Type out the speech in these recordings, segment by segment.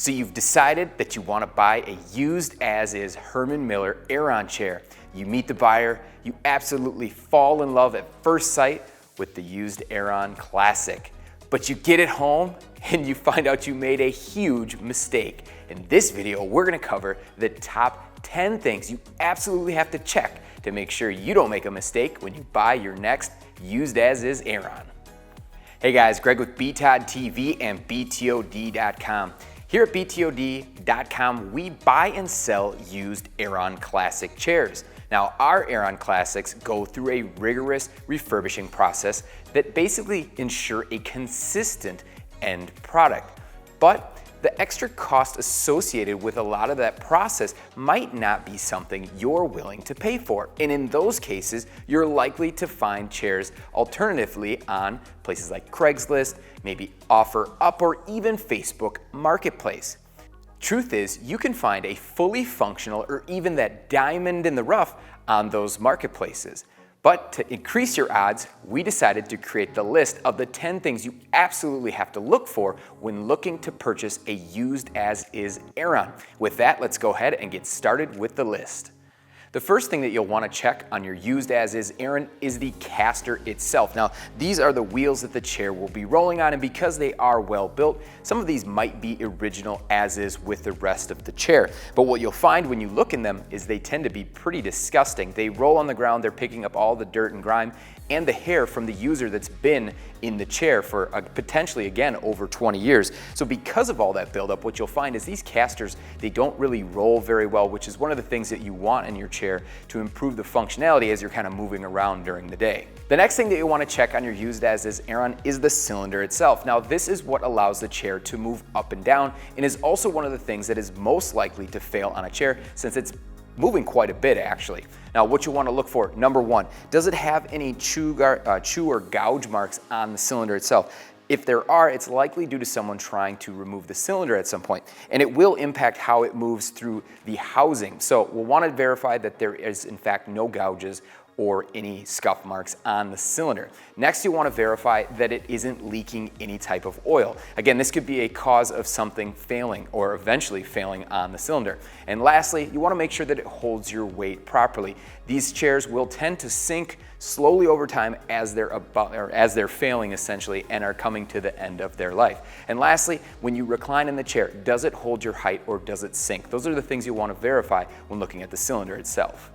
So you've decided that you want to buy a used as-is Herman Miller Aeron chair. You meet the buyer, you absolutely fall in love at first sight with the used Aeron Classic. But you get it home and you find out you made a huge mistake. In this video, we're going to cover the top 10 things you absolutely have to check to make sure you don't make a mistake when you buy your next used as-is Aeron. Hey guys, Greg with BTOD TV and BTOD.com. Here at BTOD.com, we buy and sell used Aeron Classic chairs. Now, our Aeron Classics go through a rigorous refurbishing process that basically ensure a consistent end product. But the extra cost associated with a lot of that process might not be something you're willing to pay for. And in those cases, you're likely to find chairs alternatively on places like Craigslist, maybe OfferUp, or even Facebook Marketplace. Truth is, you can find a fully functional or even that diamond in the rough on those marketplaces. But to increase your odds, we decided to create the list of the 10 things you absolutely have to look for when looking to purchase a used as-is Aeron. With that, let's go ahead and get started with the list. The first thing that you'll want to check on your used as-is Aeron is the caster itself. Now, these are the wheels that the chair will be rolling on, and because they are well built, some of these might be original as-is with the rest of the chair. But what you'll find when you look in them is they tend to be pretty disgusting. They roll on the ground, they're picking up all the dirt and grime and the hair from the user that's been in the chair for potentially, again, over 20 years. So because of all that buildup, what you'll find is these casters, they don't really roll very well, which is one of the things that you want in your chair to improve the functionality as you're kind of moving around during the day. The next thing that you want to check on your used as-is Aeron is the cylinder itself. Now, this is what allows the chair to move up and down and is also one of the things that is most likely to fail on a chair since it's moving quite a bit actually. Now, what you want to look for, number one, does it have any chew or gouge marks on the cylinder itself? If there are, it's likely due to someone trying to remove the cylinder at some point, and it will impact how it moves through the housing. So we'll want to verify that there is in fact no gouges or any scuff marks on the cylinder. Next, you want to verify that it isn't leaking any type of oil. Again, this could be a cause of something failing or eventually failing on the cylinder. And lastly, you want to make sure that it holds your weight properly. These chairs will tend to sink slowly over time as they're failing essentially and are coming to the end of their life. And lastly, when you recline in the chair, does it hold your height or does it sink? Those are the things you want to verify when looking at the cylinder itself.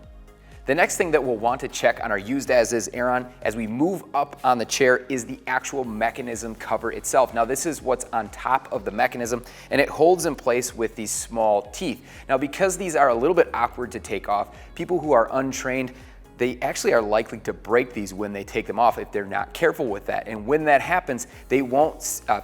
The next thing that we'll want to check on our used as-is Aeron as we move up on the chair is the actual mechanism cover itself. Now, this is what's on top of the mechanism, and it holds in place with these small teeth. Now, because these are a little bit awkward to take off, people who are untrained, they actually are likely to break these when they take them off if they're not careful with that. And when that happens, they won't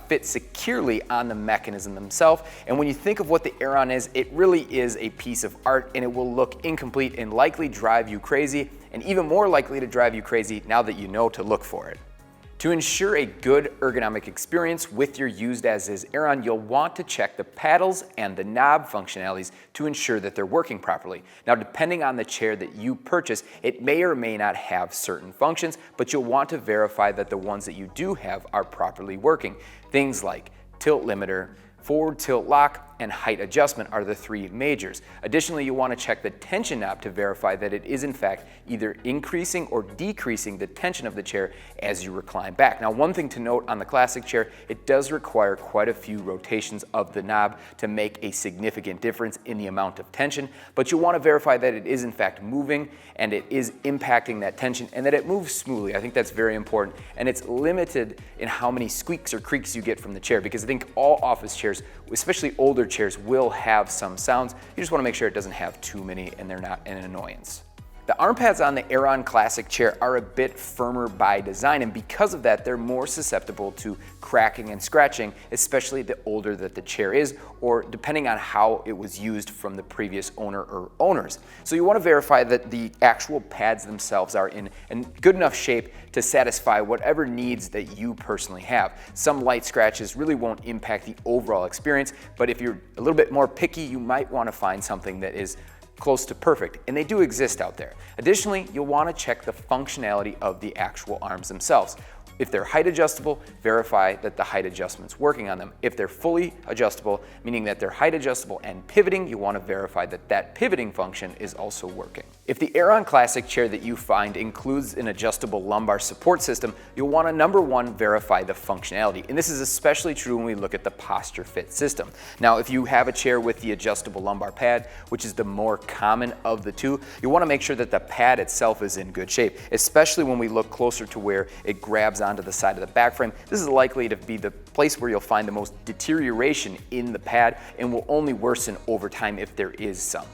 fit securely on the mechanism themselves. And when you think of what the Aeron is, it really is a piece of art, and it will look incomplete and likely drive you crazy, and even more likely to drive you crazy now that you know to look for it. To ensure a good ergonomic experience with your used as-is Aeron, you'll want to check the paddles and the knob functionalities to ensure that they're working properly. Now, depending on the chair that you purchase, it may or may not have certain functions, but you'll want to verify that the ones that you do have are properly working. Things like tilt limiter, forward tilt lock, and height adjustment are the three majors. Additionally, you want to check the tension knob to verify that it is in fact either increasing or decreasing the tension of the chair as you recline back. Now, one thing to note on the Classic chair, it does require quite a few rotations of the knob to make a significant difference in the amount of tension, but you want to verify that it is in fact moving and it is impacting that tension and that it moves smoothly. I think that's very important, and it's limited in how many squeaks or creaks you get from the chair, because I think all office chairs, especially older chairs, will have some sounds. You just want to make sure it doesn't have too many and they're not an annoyance. The arm pads on the Aeron Classic chair are a bit firmer by design, and because of that, they're more susceptible to cracking and scratching, especially the older that the chair is, or depending on how it was used from the previous owner or owners. So you want to verify that the actual pads themselves are in good enough shape to satisfy whatever needs that you personally have. Some light scratches really won't impact the overall experience, but if you're a little bit more picky, you might want to find something that is close to perfect, and they do exist out there. Additionally, you'll want to check the functionality of the actual arms themselves. If they're height adjustable, verify that the height adjustment's working on them. If they're fully adjustable, meaning that they're height adjustable and pivoting, you want to verify that that pivoting function is also working. If the Aeron Classic chair that you find includes an adjustable lumbar support system, you'll want to number one, verify the functionality. And this is especially true when we look at the posture fit system. Now, if you have a chair with the adjustable lumbar pad, which is the more common of the two, you want to make sure that the pad itself is in good shape, especially when we look closer to where it grabs onto the side of the back frame. This is likely to be the place where you'll find the most deterioration in the pad and will only worsen over time if there is some.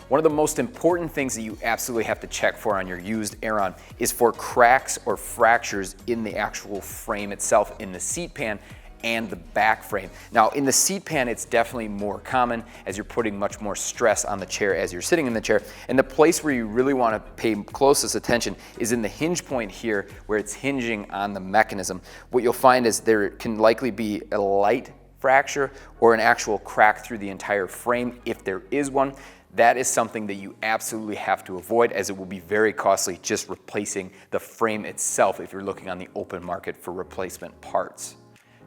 One of the most important things that you absolutely have to check for on your used Aeron is for cracks or fractures in the actual frame itself, in the seat pan and the back frame. Now, in the seat pan, it's definitely more common as you're putting much more stress on the chair as you're sitting in the chair. And the place where you really want to pay closest attention is in the hinge point here, where it's hinging on the mechanism. What you'll find is there can likely be a light fracture or an actual crack through the entire frame if there is one. That is something that you absolutely have to avoid, as it will be very costly just replacing the frame itself if you're looking on the open market for replacement parts.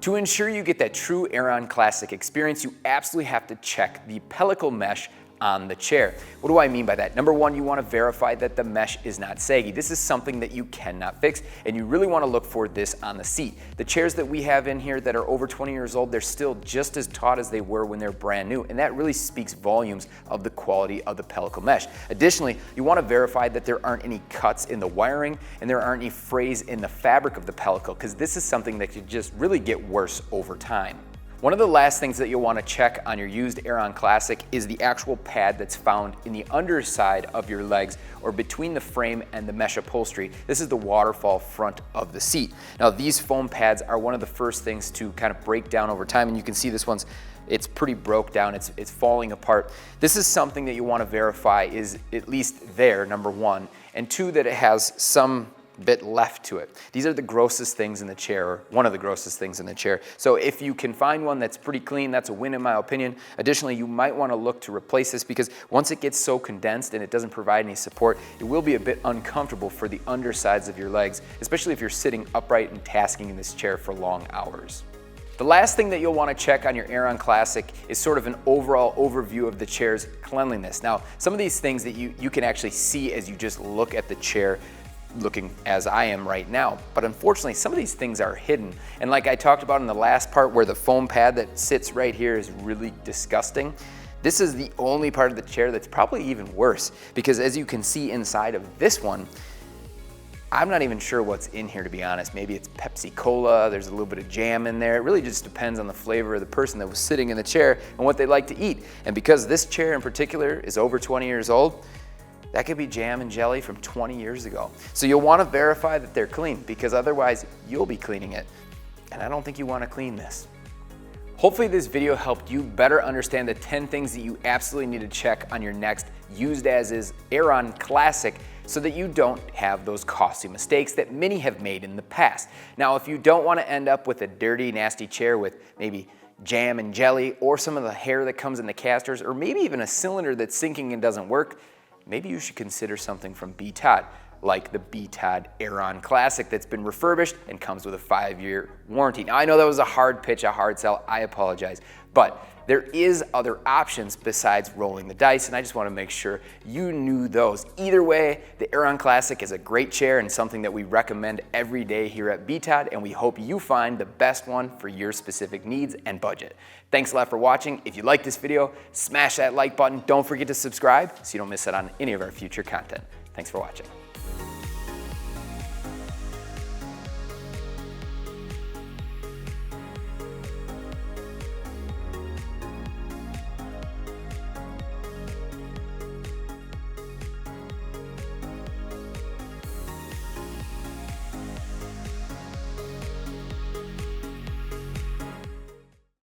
To ensure you get that true Aeron Classic experience, you absolutely have to check the pellicle mesh on the chair. What do I mean by that? Number one, you want to verify that the mesh is not saggy. This is something that you cannot fix, and you really want to look for this on the seat. The chairs that we have in here that are over 20 years old, they're still just as taut as they were when they're brand new, and that really speaks volumes of the quality of the pellicle mesh. Additionally, you want to verify that there aren't any cuts in the wiring and there aren't any frays in the fabric of the pellicle, because this is something that could just really get worse over time. One of the last things that you'll want to check on your used Aeron Classic is the actual pad that's found in the underside of your legs, or between the frame and the mesh upholstery. This is the waterfall front of the seat. Now, these foam pads are one of the first things to kind of break down over time, and you can see this one's it's pretty broke down, it's falling apart. This is something that you want to verify is at least there, number one, and two, that it has some bit left to it. These are the grossest things in the chair, or one of the grossest things in the chair. So if you can find one that's pretty clean, that's a win in my opinion. Additionally, you might want to look to replace this, because once it gets so condensed and it doesn't provide any support, it will be a bit uncomfortable for the undersides of your legs, especially if you're sitting upright and tasking in this chair for long hours. The last thing that you'll want to check on your Aeron Classic is sort of an overall overview of the chair's cleanliness. Now, some of these things that you can actually see as you just look at the chair, looking as I am right now. But unfortunately, some of these things are hidden. And like I talked about in the last part, where the foam pad that sits right here is really disgusting, this is the only part of the chair that's probably even worse, because as you can see inside of this one, I'm not even sure what's in here, to be honest. Maybe it's Pepsi Cola, there's a little bit of jam in there. It really just depends on the flavor of the person that was sitting in the chair and what they like to eat. And because this chair in particular is over 20 years old, that could be jam and jelly from 20 years ago. So you'll want to verify that they're clean, because otherwise you'll be cleaning it. And I don't think you want to clean this. Hopefully this video helped you better understand the 10 things that you absolutely need to check on your next used as is Aeron Classic, so that you don't have those costly mistakes that many have made in the past. Now, if you don't want to end up with a dirty, nasty chair with maybe jam and jelly, or some of the hair that comes in the casters, or maybe even a cylinder that's sinking and doesn't work, maybe you should consider something from B-Todd, like the B-Todd Aeron Classic that's been refurbished and comes with a 5-year warranty. Now, I know that was a hard pitch, a hard sell, I apologize, but there is other options besides rolling the dice, and I just want to make sure you knew those. Either way, the Aeron Classic is a great chair and something that we recommend every day here at B-Todd, and we hope you find the best one for your specific needs and budget. Thanks a lot for watching. If you like this video, smash that like button. Don't forget to subscribe so you don't miss out on any of our future content. Thanks for watching.